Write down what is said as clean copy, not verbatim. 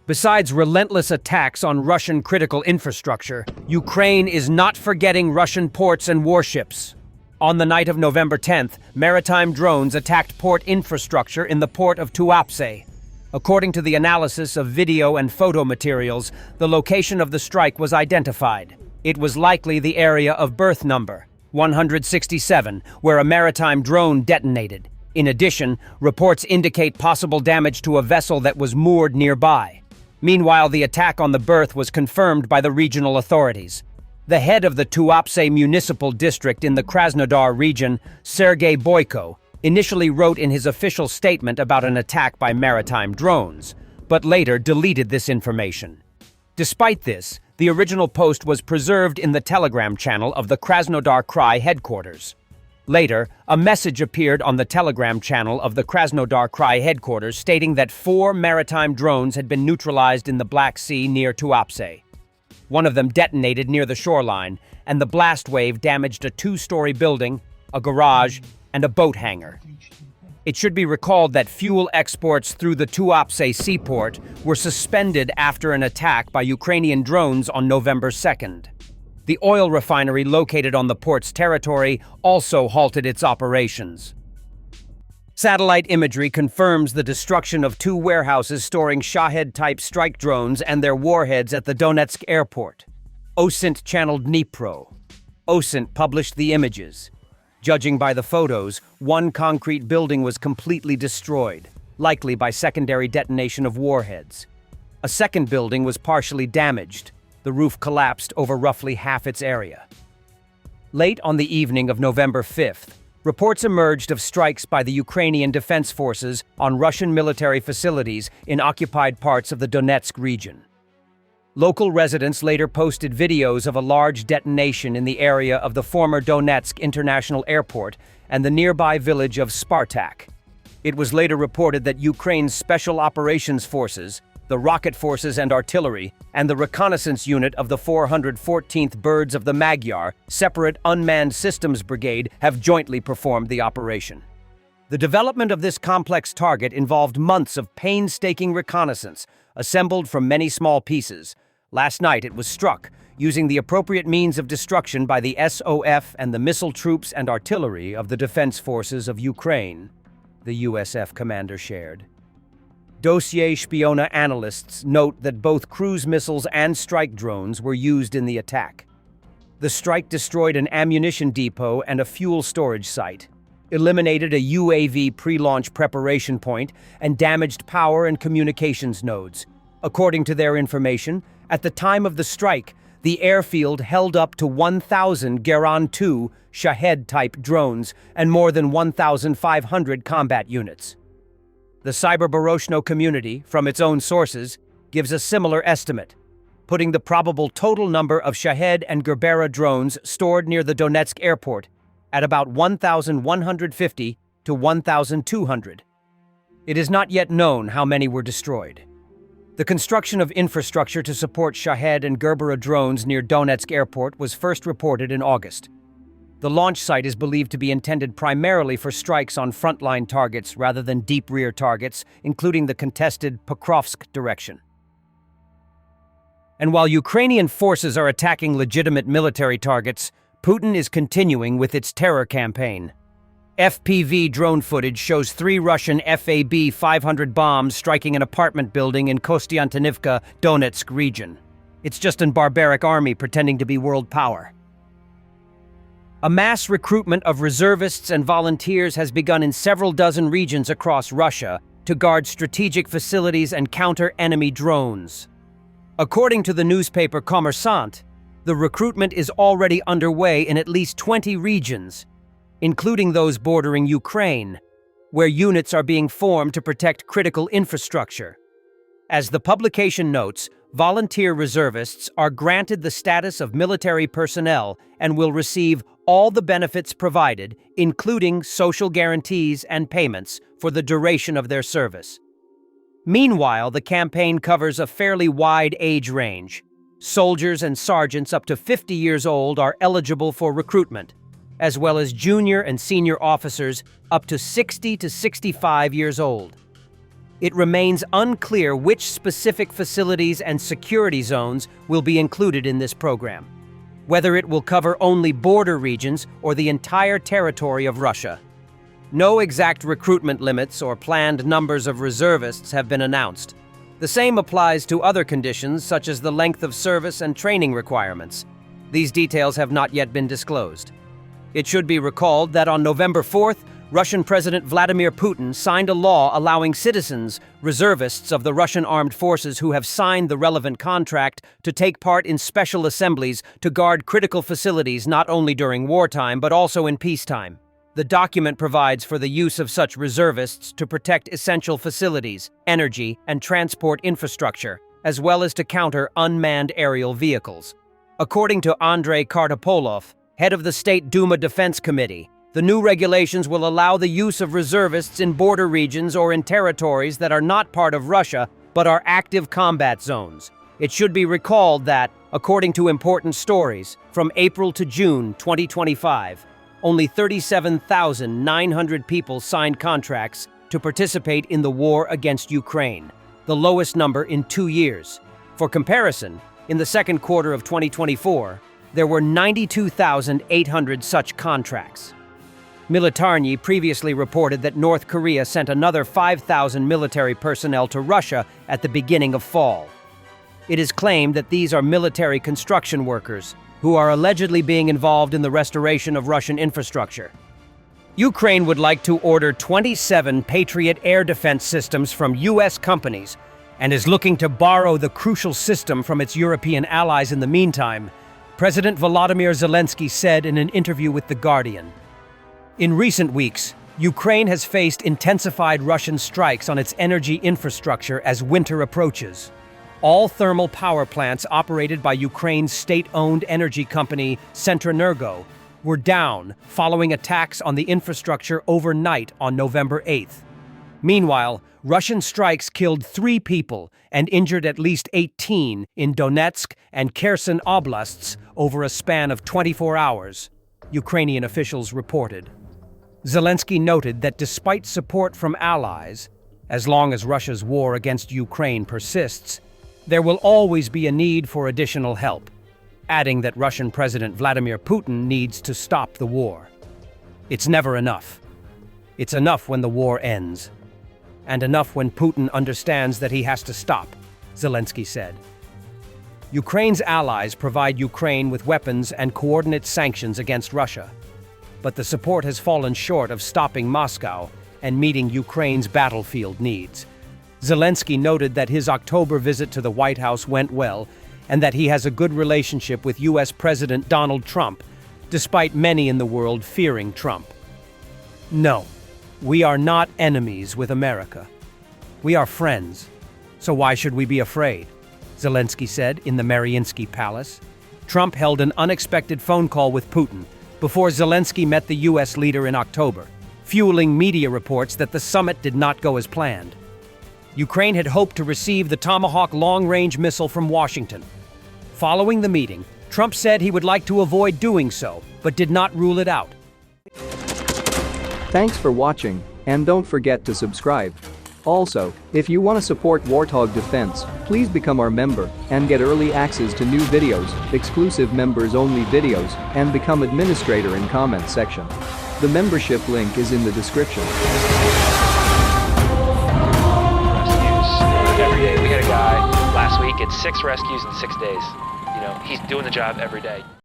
Besides relentless attacks on Russian critical infrastructure, Ukraine is not forgetting Russian ports and warships. On the night of November 10th, maritime drones attacked port infrastructure in the port of Tuapse. According to the analysis of video and photo materials, the location of the strike was identified. It was likely the area of berth number 167, where a maritime drone detonated. In addition, reports indicate possible damage to a vessel that was moored nearby. Meanwhile, the attack on the berth was confirmed by the regional authorities. The head of the Tuapse municipal district in the Krasnodar region, Sergei Boyko, initially wrote in his official statement about an attack by maritime drones, but later deleted this information. Despite this, the original post was preserved in the Telegram channel of the Krasnodar Krai headquarters. Later, a message appeared on the Telegram channel of the Krasnodar Krai headquarters stating that 4 maritime drones had been neutralized in the Black Sea near Tuapse. One of them detonated near the shoreline, and the blast wave damaged a 2-story building, a garage, and a boat hangar. It should be recalled that fuel exports through the Tuapse seaport were suspended after an attack by Ukrainian drones on November 2nd. The oil refinery located on the port's territory also halted its operations. Satellite imagery confirms the destruction of 2 warehouses storing Shahed-type strike drones and their warheads at the Donetsk airport. OSINT channeled Dnipro. OSINT published the images. Judging by the photos, one concrete building was completely destroyed, likely by secondary detonation of warheads. A second building was partially damaged. The roof collapsed over roughly half its area. Late on the evening of November 5th, reports emerged of strikes by the Ukrainian Defense Forces on Russian military facilities in occupied parts of the Donetsk region. Local residents later posted videos of a large detonation in the area of the former Donetsk International Airport and the nearby village of Spartak. It was later reported that Ukraine's Special Operations Forces, the Rocket Forces and Artillery, and the Reconnaissance Unit of the 414th Birds of the Magyar, separate unmanned systems brigade, have jointly performed the operation. The development of this complex target involved months of painstaking reconnaissance, assembled from many small pieces. Last night it was struck, using the appropriate means of destruction by the SOF and the missile troops and artillery of the Defense Forces of Ukraine, the USF commander shared. Dossier Spiona analysts note that both cruise missiles and strike drones were used in the attack. The strike destroyed an ammunition depot and a fuel storage site, eliminated a UAV pre-launch preparation point, and damaged power and communications nodes. According to their information, at the time of the strike, the airfield held up to 1,000 Geran-2 Shahed-type drones and more than 1,500 combat units. The Cyber-Baroshno community, from its own sources, gives a similar estimate, putting the probable total number of Shahed and Gerbera drones stored near the Donetsk airport at about 1,150 to 1,200. It is not yet known how many were destroyed. The construction of infrastructure to support Shahed and Gerbera drones near Donetsk airport was first reported in August. The launch site is believed to be intended primarily for strikes on frontline targets rather than deep rear targets, including the contested Pokrovsk direction. And while Ukrainian forces are attacking legitimate military targets, Putin is continuing with its terror campaign. FPV drone footage shows 3 Russian FAB-500 bombs striking an apartment building in Kostiantynivka, Donetsk region. It's just a barbaric army pretending to be world power. A mass recruitment of reservists and volunteers has begun in several dozen regions across Russia to guard strategic facilities and counter enemy drones. According to the newspaper Kommersant, the recruitment is already underway in at least 20 regions, including those bordering Ukraine, where units are being formed to protect critical infrastructure. As the publication notes, volunteer reservists are granted the status of military personnel and will receive all the benefits provided, including social guarantees and payments, for the duration of their service. Meanwhile, the campaign covers a fairly wide age range. Soldiers and sergeants up to 50 years old are eligible for recruitment, as well as junior and senior officers up to 60 to 65 years old. It remains unclear which specific facilities and security zones will be included in this program, whether it will cover only border regions or the entire territory of Russia. No exact recruitment limits or planned numbers of reservists have been announced. The same applies to other conditions such as the length of service and training requirements. These details have not yet been disclosed. It should be recalled that on November 4th, Russian President Vladimir Putin signed a law allowing citizens, reservists of the Russian armed forces who have signed the relevant contract to take part in special assemblies to guard critical facilities not only during wartime but also in peacetime. The document provides for the use of such reservists to protect essential facilities, energy, and transport infrastructure, as well as to counter unmanned aerial vehicles. According to Andrei Kartopolov, head of the State Duma Defense Committee, the new regulations will allow the use of reservists in border regions or in territories that are not part of Russia but are active combat zones. It should be recalled that, according to important stories, from April to June 2025, only 37,900 people signed contracts to participate in the war against Ukraine, the lowest number in 2 years. For comparison, in the second quarter of 2024, there were 92,800 such contracts. Militarny previously reported that North Korea sent another 5,000 military personnel to Russia at the beginning of fall. It is claimed that these are military construction workers who are allegedly being involved in the restoration of Russian infrastructure. Ukraine would like to order 27 Patriot air defense systems from U.S. companies and is looking to borrow the crucial system from its European allies in the meantime, President Volodymyr Zelensky said in an interview with The Guardian. In recent weeks, Ukraine has faced intensified Russian strikes on its energy infrastructure as winter approaches. All thermal power plants operated by Ukraine's state-owned energy company Centrenergo were down following attacks on the infrastructure overnight on November 8th. Meanwhile, Russian strikes killed 3 people and injured at least 18 in Donetsk and Kherson oblasts over a span of 24 hours, Ukrainian officials reported. Zelensky noted that despite support from allies, as long as Russia's war against Ukraine persists, there will always be a need for additional help, adding that Russian President Vladimir Putin needs to stop the war. It's never enough. It's enough when the war ends, and enough when Putin understands that he has to stop, Zelensky said. Ukraine's allies provide Ukraine with weapons and coordinate sanctions against Russia, but the support has fallen short of stopping Moscow and meeting Ukraine's battlefield needs. Zelensky noted that his October visit to the White House went well and that he has a good relationship with U.S. President Donald Trump, despite many in the world fearing Trump. No, we are not enemies with America. We are friends, so why should we be afraid? Zelensky said in the Mariinsky Palace. Trump held an unexpected phone call with Putin before Zelensky met the U.S. leader in October, fueling media reports that the summit did not go as planned. Ukraine had hoped to receive the Tomahawk long-range missile from Washington. Following the meeting, Trump said he would like to avoid doing so, but did not rule it out. Thanks for watching, and don't forget to subscribe. Also, if you want to support Warthog Defense, please become our member and get early access to new videos, exclusive members-only videos, and become administrator in comment section. The membership link is in the description. Every day. We had a guy last week, it's 6 rescues in 6 days. You know, he's doing the job every day.